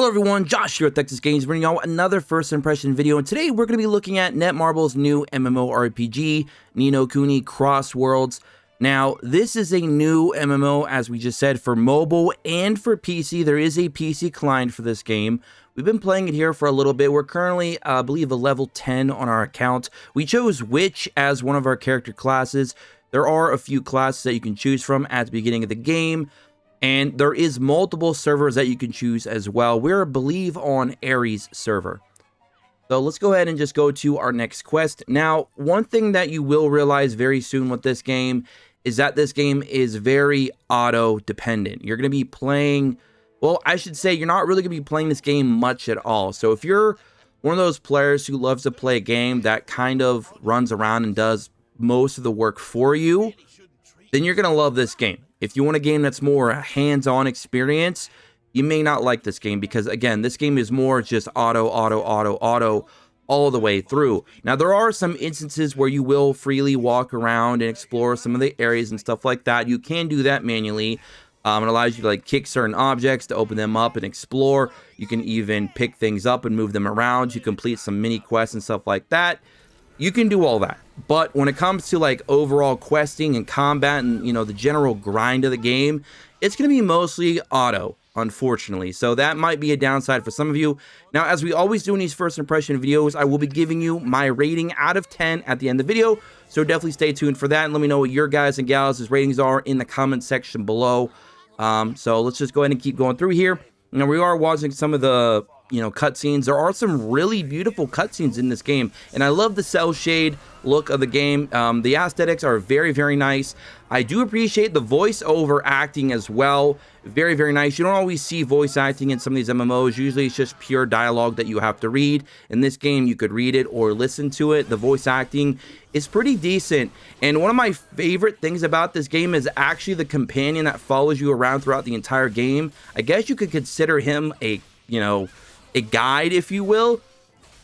Hello everyone, Josh here at Texas Games, bringing y'all another first impression video, and today we're going to be looking at Netmarble's new MMORPG, Ni no Kuni CrossWorlds. Now, this is a new MMO, as we just said, for mobile and for PC. There is a PC client for this game. We've been playing it here for a little bit. We're currently, I believe, a level 10 on our account. We chose Witch as one of our character classes. There are a few classes that you can choose from at the beginning of the game. And there is multiple servers that you can choose as well. We're, I believe, on Ares server. So let's go ahead and just go to our next quest. Now, one thing that you will realize very soon with this game is that this game is very auto-dependent. You're going to be playing, well, I should say you're not really going to be playing this game much at all. So if you're one of those players who loves to play a game that kind of runs around and does most of the work for you, then you're going to love this game. If you want a game that's more a hands-on experience, you may not like this game because, again, this game is more just auto all the way through. Now, there are some instances where you will freely walk around and explore some of the areas and stuff like that. You can do that manually. It allows you to kick certain objects to open them up and explore. You can even pick things up and move them around. You complete some mini quests and stuff like that. You can do all that, but when it comes to overall questing and combat and the general grind of the game, it's going to be mostly auto, unfortunately. So that might be a downside for some of you. Now, as we always do in these first impression videos, I will be giving you my rating out of 10 at the end of the video. So definitely stay tuned for that and let me know what your guys and gals' ratings are in the comment section below. So let's just go ahead and keep going through here. Now, we are watching some of the cutscenes. There are some really beautiful cutscenes in this game, and I love the cell shade look of the game. The aesthetics are very, very nice. I do appreciate the voiceover acting as well. Very, very nice. You don't always see voice acting in some of these MMOs. Usually it's just pure dialogue that you have to read. In this game, you could read it or listen to it. The voice acting is pretty decent. And one of my favorite things about this game is actually the companion that follows you around throughout the entire game. I guess you could consider him a guide, if you will.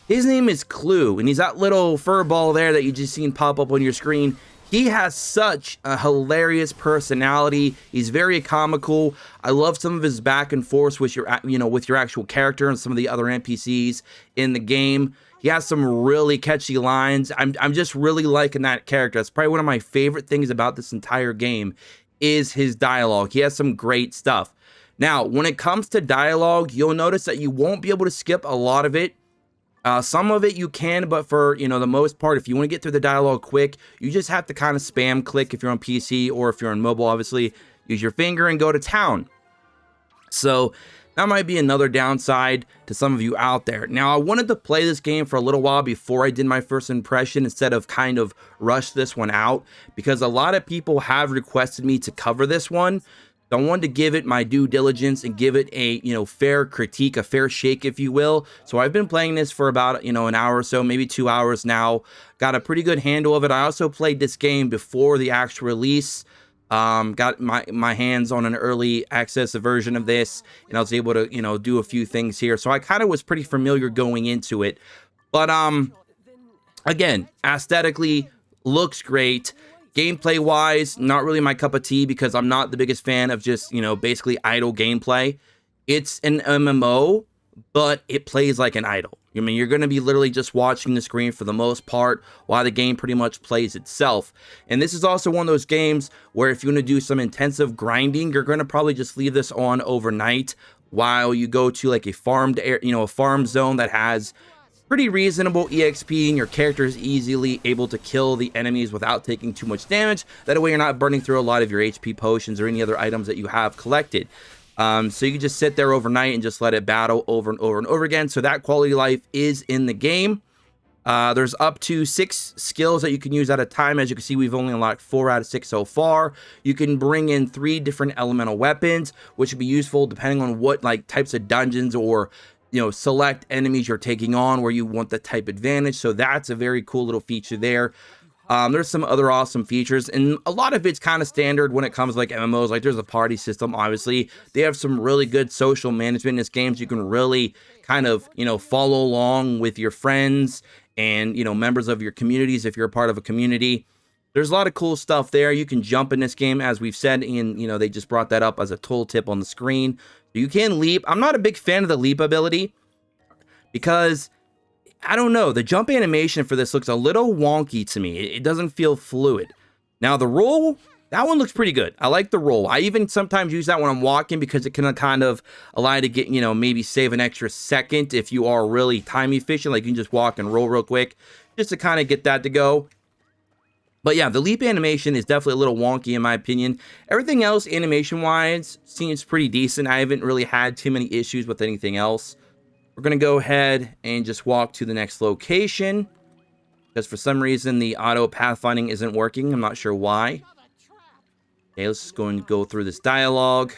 His name is Clue, and he's that little fur ball there that you just seen pop up on your screen. He has such a hilarious personality. He's very comical. I love some of his back and forth with your, with your actual character and some of the other NPCs in the game. He has some really catchy lines. I'm just really liking that character. That's probably one of my favorite things about this entire game is his dialogue. He has some great stuff. Now, when it comes to dialogue, you'll notice that you won't be able to skip a lot of it. Some of it you can, but for, the most part, if you want to get through the dialogue quick, you just have to kind of spam click if you're on PC or if you're on mobile, obviously. Use your finger and go to town. So that might be another downside to some of you out there. Now, I wanted to play this game for a little while before I did my first impression instead of kind of rush this one out because a lot of people have requested me to cover this one. I wanted to give it my due diligence and give it a, fair critique, a fair shake, if you will. So I've been playing this for about, an hour or so, maybe 2 hours now. Got a pretty good handle of it. I also played this game before the actual release. Got my hands on an early access version of this, and I was able to, do a few things here. So I kind of was pretty familiar going into it. But, again, aesthetically, looks great. Gameplay wise, not really my cup of tea because I'm not the biggest fan of just, basically idle gameplay. It's an MMO, but it plays like an idle. I mean, you're going to be literally just watching the screen for the most part while the game pretty much plays itself. And this is also one of those games where if you want to do some intensive grinding, you're going to probably just leave this on overnight while you go to a farmed a farm zone that has pretty reasonable EXP, and your character is easily able to kill the enemies without taking too much damage. That way you're not burning through a lot of your HP potions or any other items that you have collected. So you can just sit there overnight and just let it battle over and over and over again. So that quality of life is in the game. There's up to 6 skills that you can use at a time. As you can see, we've only unlocked 4 out of 6 so far. You can bring in 3 different elemental weapons, which would be useful depending on what types of dungeons or select enemies you're taking on where you want the type advantage. So that's a very cool little feature there. There's some other awesome features, and a lot of it's kind of standard when it comes to MMOs. There's a party system, obviously. They have some really good social management in this game, so you can really kind of, follow along with your friends and, members of your communities if you're a part of a community. There's a lot of cool stuff there. You can jump in this game, as we've said, and, they just brought that up as a tooltip on the screen. You can leap. I'm not a big fan of the leap ability because, I don't know, the jump animation for this looks a little wonky to me. It doesn't feel fluid. Now, the roll, that one looks pretty good. I like the roll. I even sometimes use that when I'm walking because it can kind of allow you to get, maybe save an extra second if you are really time efficient. Like, you can just walk and roll real quick just to kind of get that to go. But yeah, the leap animation is definitely a little wonky in my opinion. Everything else, animation-wise, seems pretty decent. I haven't really had too many issues with anything else. We're going to go ahead and just walk to the next location. Because for some reason, the auto pathfinding isn't working. I'm not sure why. Okay, let's just go and go through this dialogue.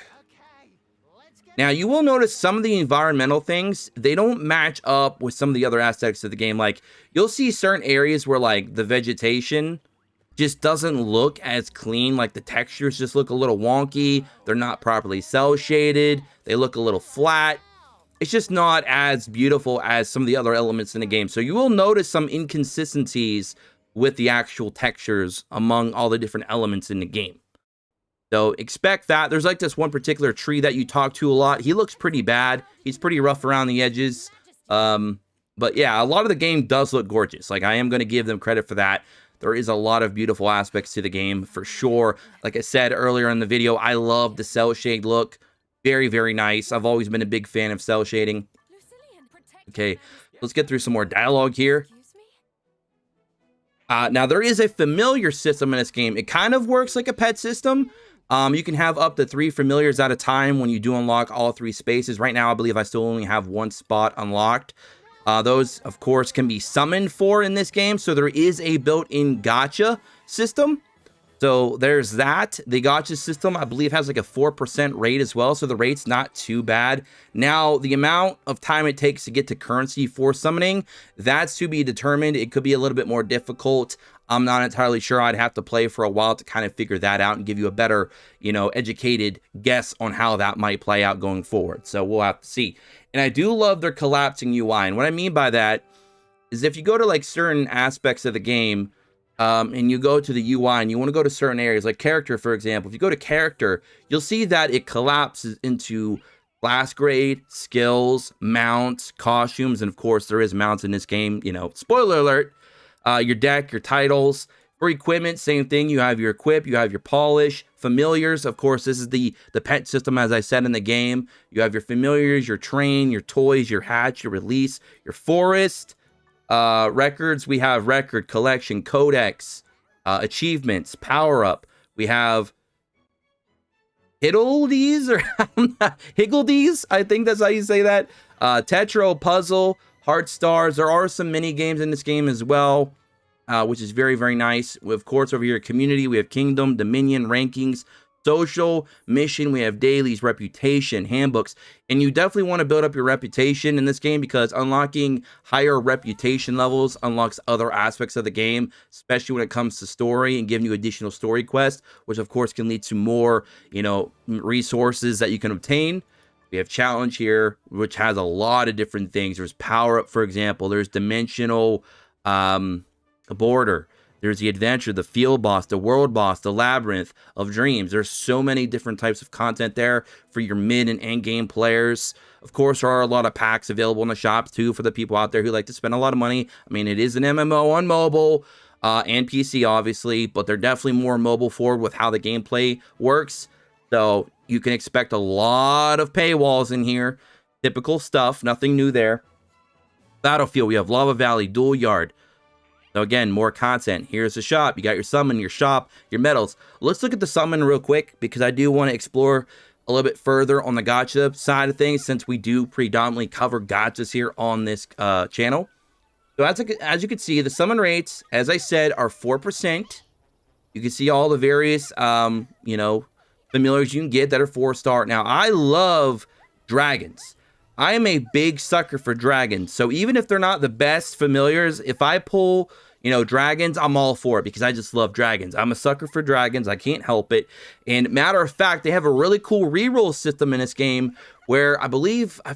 Now, you will notice some of the environmental things, they don't match up with some of the other aspects of the game. Like, you'll see certain areas where, like, the vegetation just doesn't look as clean. Like, the textures just look a little wonky. They're not properly cell shaded. They look a little flat. It's just not as beautiful as some of the other elements in the game. So you will notice some inconsistencies with the actual textures among all the different elements in the game. So expect that. There's like this one particular tree that you talk to a lot. He looks pretty bad. He's pretty rough around the edges. But yeah, a lot of the game does look gorgeous. Like, I am going to give them credit for that. There is a lot of beautiful aspects to the game for sure. Like I said earlier in the video, I love the cell shade look. Very, very nice. I've always been a big fan of cell shading. Okay, let's get through some more dialogue here. Now, there is a familiar system in this game. It kind of works like a pet system. You can have up to 3 familiars at a time when you do unlock all 3 spaces. Right now, I believe I still only have 1 spot unlocked. Those, of course, can be summoned for in this game. So there is a built-in gacha system. So there's that. The gacha system, I believe, has like a 4% rate as well. So the rate's not too bad. Now, the amount of time it takes to get to currency for summoning, that's to be determined. It could be a little bit more difficult. I'm not entirely sure. I'd have to play for a while to kind of figure that out and give you a better, educated guess on how that might play out going forward. So we'll have to see. And I do love their collapsing UI. And what I mean by that is if you go to like certain aspects of the game, and you go to the UI and you want to go to certain areas like character, for example, if you go to character, you'll see that it collapses into class grade, skills, mounts, costumes, and of course there is mounts in this game, spoiler alert, your deck, your titles. For equipment, same thing. You have your equip, you have your polish, familiars. Of course, this is the pet system, as I said in the game. You have your familiars, your train, your toys, your hatch, your release, your forest. Records, we have record, collection, codex, achievements, power up. We have Hiddledies or Higgledies, I think that's how you say that. Tetro, puzzle, heart stars. There are some mini games in this game as well, which is very, very nice. Of course, over here, community, we have kingdom, dominion, rankings, social, mission, we have dailies, reputation, handbooks, and you definitely want to build up your reputation in this game because unlocking higher reputation levels unlocks other aspects of the game, especially when it comes to story and giving you additional story quests, which of course can lead to more, resources that you can obtain. We have challenge here, which has a lot of different things. There's power up, for example. There's dimensional border. There's the adventure, the field boss, the world boss, the labyrinth of dreams. There's so many different types of content there for your mid and end game players. Of course, there are a lot of packs available in the shops too for the people out there who like to spend a lot of money. I mean, it is an MMO on mobile and PC, obviously, but they're definitely more mobile forward with how the gameplay works. So you can expect a lot of paywalls in here. Typical stuff, nothing new there. Battlefield, we have Lava Valley, Dual Yard. So again, more content. Here's the shop. You got your summon, your shop, your medals. Let's look at the summon real quick because I do want to explore a little bit further on the gacha side of things since we do predominantly cover gachas here on this channel. So as you can see, the summon rates, as I said, are 4%. You can see all the various, familiars you can get that are 4-star. Now, I love dragons. I am a big sucker for dragons. So even if they're not the best familiars, if I pull, dragons, I'm all for it because I just love dragons. I'm a sucker for dragons. I can't help it. And matter of fact, they have a really cool reroll system in this game where I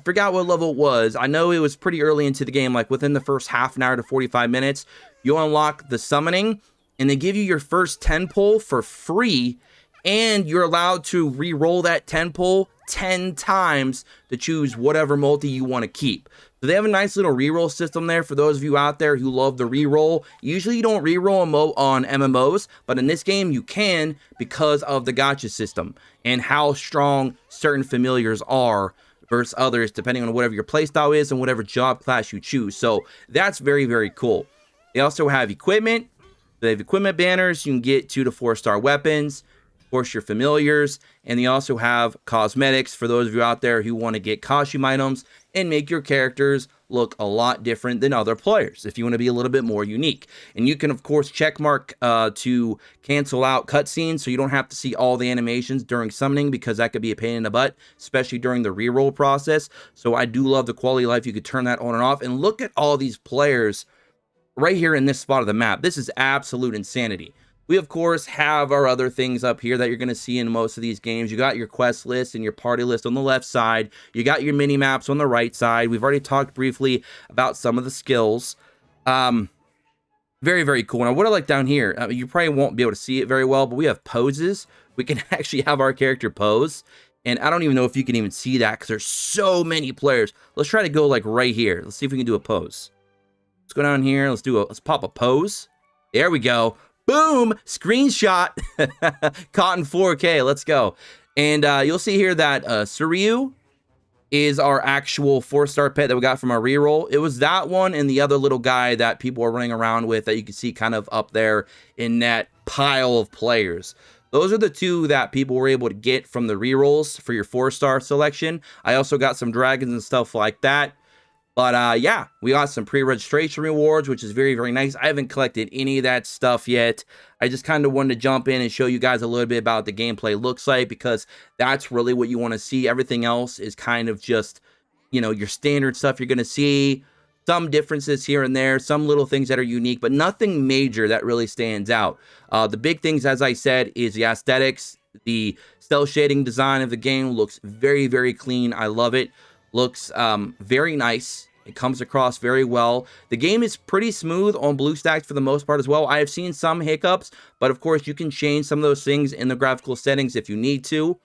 forgot what level it was. I know it was pretty early into the game, like within the first half an hour to 45 minutes, you unlock the summoning and they give you your first 10 pull for free. And you're allowed to re-roll that 10 pull 10 times to choose whatever multi you want to keep. So they have a nice little reroll system there for those of you out there who love the reroll. Usually you don't reroll on MMOs, but in this game you can because of the gacha system and how strong certain familiars are versus others, depending on whatever your playstyle is and whatever job class you choose. So that's very, very cool. They also have equipment. They have equipment banners. You can get 2 to 4 star weapons, of course, your familiars, and they also have cosmetics for those of you out there who want to get costume items and make your characters look a lot different than other players if you want to be a little bit more unique. And you can, of course, check mark to cancel out cutscenes so you don't have to see all the animations during summoning, because that could be a pain in the butt, especially during the reroll process. So I do love the quality of life. You could turn that on and off. And look at all these players right here in this spot of the map. This is absolute insanity. We, of course, have our other things up here that you're going to see in most of these games. You got your quest list and your party list on the left side. You got your mini maps on the right side. We've already talked briefly about some of the skills. Very, very cool. Now, what I like down here, you probably won't be able to see it very well, but we have poses. We can actually have our character pose. And I don't even know if you can even see that because there's so many players. Let's try to go like right here. Let's see if we can do a pose. Let's go down here. Let's pop a pose. There we go. Boom! Screenshot. Caught in 4K. Let's go. And you'll see here that Suryu is our actual 4-star pet that we got from our reroll. It was that one and the other little guy that people are running around with that you can see kind of up there in that pile of players. Those are the 2 that people were able to get from the rerolls for your 4-star selection. I also got some dragons and stuff like that. But yeah, we got some pre-registration rewards, which is very, very nice. I haven't collected any of that stuff yet. I just kind of wanted to jump in and show you guys a little bit about the gameplay looks like, because that's really what you want to see. Everything else is kind of just, you know, your standard stuff you're going to see. Some differences here and there, some little things that are unique, but nothing major that really stands out. The big things, as I said, is the aesthetics. The cell shading design of the game looks very, very clean. I love it. Looks very nice. It comes across very well. The game is pretty smooth on BlueStacks for the most part as well. I have seen some hiccups, but of course you can change some of those things in the graphical settings if you need to,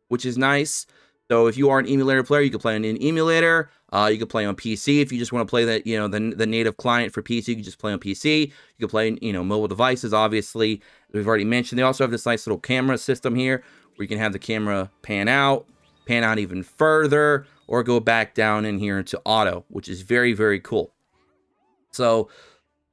which is nice. So if you are an emulator player, you can play on an emulator. You can play on PC if you just want to play that, you know, the native client for PC. You can just play on PC. You can play, you know, mobile devices. Obviously, we've already mentioned. They also have this nice little camera system here where you can have the camera pan out even further, or go back down in here into auto, which is very, very cool. So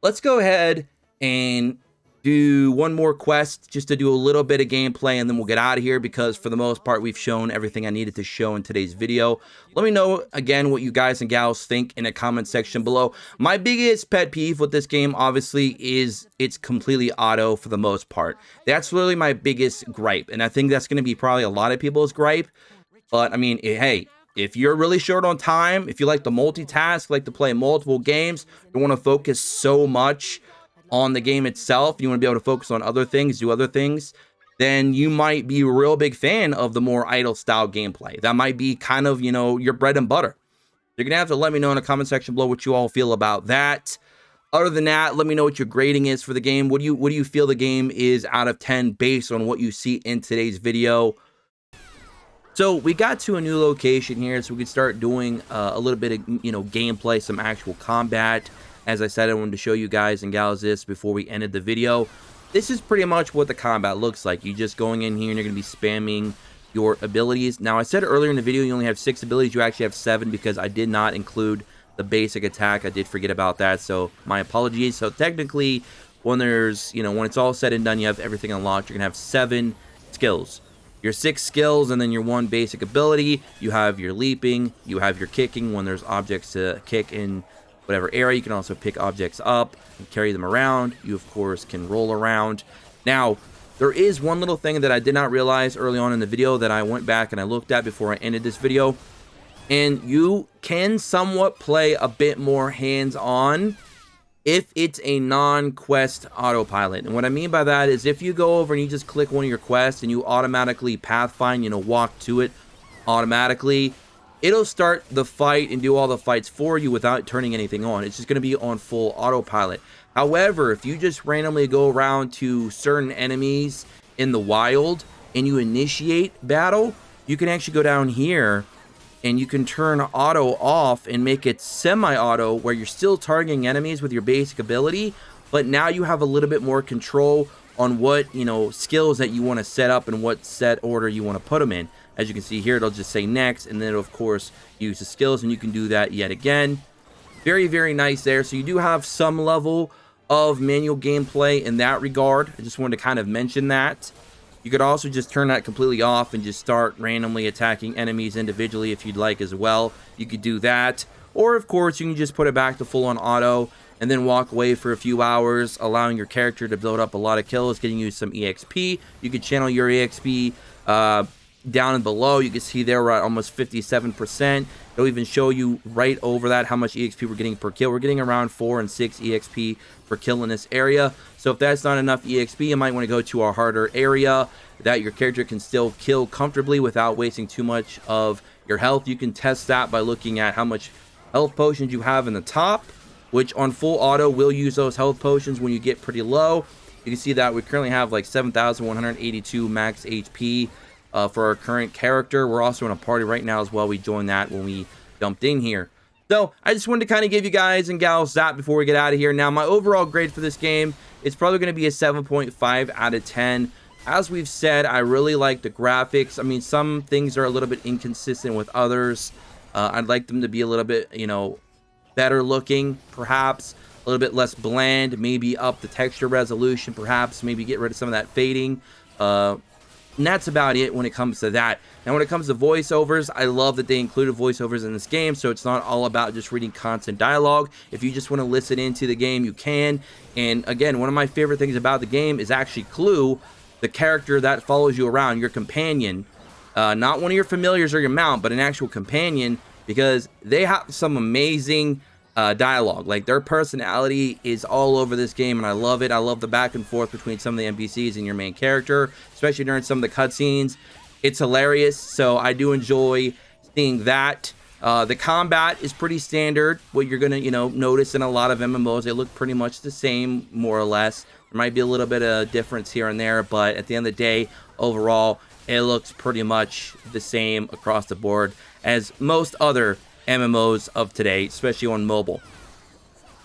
let's go ahead and do one more quest just to do a little bit of gameplay, and then we'll get out of here, because for the most part we've shown everything I needed to show in today's video. Let me know again what you guys and gals think in the comment section below. My biggest pet peeve with this game obviously is it's completely auto for the most part. That's really my biggest gripe, and I think that's going to be probably a lot of people's gripe. But I mean, hey, if you're really short on time, if you like to multitask, like to play multiple games, you want to focus so much on the game itself, you want to be able to focus on other things, do other things, then you might be a real big fan of the more idle style gameplay. That might be kind of, you know, your bread and butter. You're going to have to let me know in the comment section below what you all feel about that. Other than that, let me know what your grading is for the game. What do you feel the game is out of 10 based on what you see in today's video? So we got to a new location here, so we can start doing a little bit of, you know, gameplay, some actual combat. As I said, I wanted to show you guys and gals this before we ended the video. This is pretty much what the combat looks like. You're just going in here and you're going to be spamming your abilities. Now, I said earlier in the video you only have 6 abilities. You actually have 7 because I did not include the basic attack. I did forget about that, so my apologies. So technically, when there's, you know, when it's all said and done, you have everything unlocked. You're going to have 7 skills. Your 6 skills and then your 1 basic ability. You have your leaping, you have your kicking when there's objects to kick in whatever area. You can also pick objects up and carry them around. You, of course, can roll around. Now, there is one little thing that I did not realize early on in the video that I went back and I looked at before I ended this video. And you can somewhat play a bit more hands-on if it's a non-quest autopilot. And what I mean by that is if you go over and you just click one of your quests and you automatically pathfind, you know, walk to it automatically, it'll start the fight and do all the fights for you without turning anything on. It's just going to be on full autopilot. However, if you just randomly go around to certain enemies in the wild and you initiate battle, you can actually go down here and you can turn auto off and make it semi-auto, where you're still targeting enemies with your basic ability, but now you have a little bit more control on what, you know, skills that you want to set up and what set order you want to put them in. As you can see here, it'll just say next, and then it'll, of course, use the skills, and you can do that yet again. Very, very nice there. So you do have some level of manual gameplay in that regard. I just wanted to kind of mention that. You could also just turn that completely off and just start randomly attacking enemies individually if you'd like as well. You could do that. Or, of course, you can just put it back to full-on auto and then walk away for a few hours, allowing your character to build up a lot of kills, getting you some EXP. You could channel your EXP down and below. You can see there we're at almost 57%. It'll even show you right over that how much EXP we're getting per kill. We're getting around 4 and 6 EXP per kill in this area. So if that's not enough EXP, you might want to go to a harder area that your character can still kill comfortably without wasting too much of your health. You can test that by looking at how much health potions you have in the top, which on full auto will use those health potions when you get pretty low. You can see that we currently have like 7,182 max HP for our current character. We're also in a party right now as well. We joined that when we jumped in here. So I just wanted to kind of give you guys and gals that before we get out of here. Now, my overall grade for this game is probably going to be a 7.5 out of 10. As we've said, I really like the graphics. I mean, some things are a little bit inconsistent with others. I'd like them to be a little bit, you know, better looking, perhaps a little bit less bland, maybe up the texture resolution, perhaps maybe get rid of some of that fading. And that's about it when it comes to that. Now, when it comes to voiceovers, I love that they included voiceovers in this game, so it's not all about just reading constant dialogue. If you just want to listen into the game, you can. And again, one of my favorite things about the game is actually Clue, the character that follows you around, your companion. Not one of your familiars or your mount, but an actual companion, because they have some amazing dialogue. Like, their personality is all over this game, and I love it. I love the back and forth between some of the NPCs and your main character, especially during some of the cutscenes. It's hilarious, so I do enjoy seeing that. The combat is pretty standard. What you're gonna, you know, notice in a lot of MMOs, they look pretty much the same, more or less. There might be a little bit of difference here and there, but at the end of the day, overall, it looks pretty much the same across the board as most other MMOs of today, especially on mobile.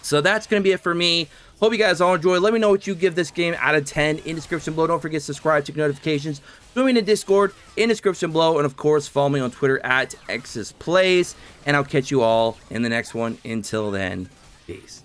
So that's going to be it for me. Hope you guys all enjoy. Let me know what you give this game out of 10 in the description below. Don't forget to subscribe, check notifications, join me in the Discord in the description below, and of course, follow me on Twitter at XSPlays, and I'll catch you all in the next one. Until then, peace.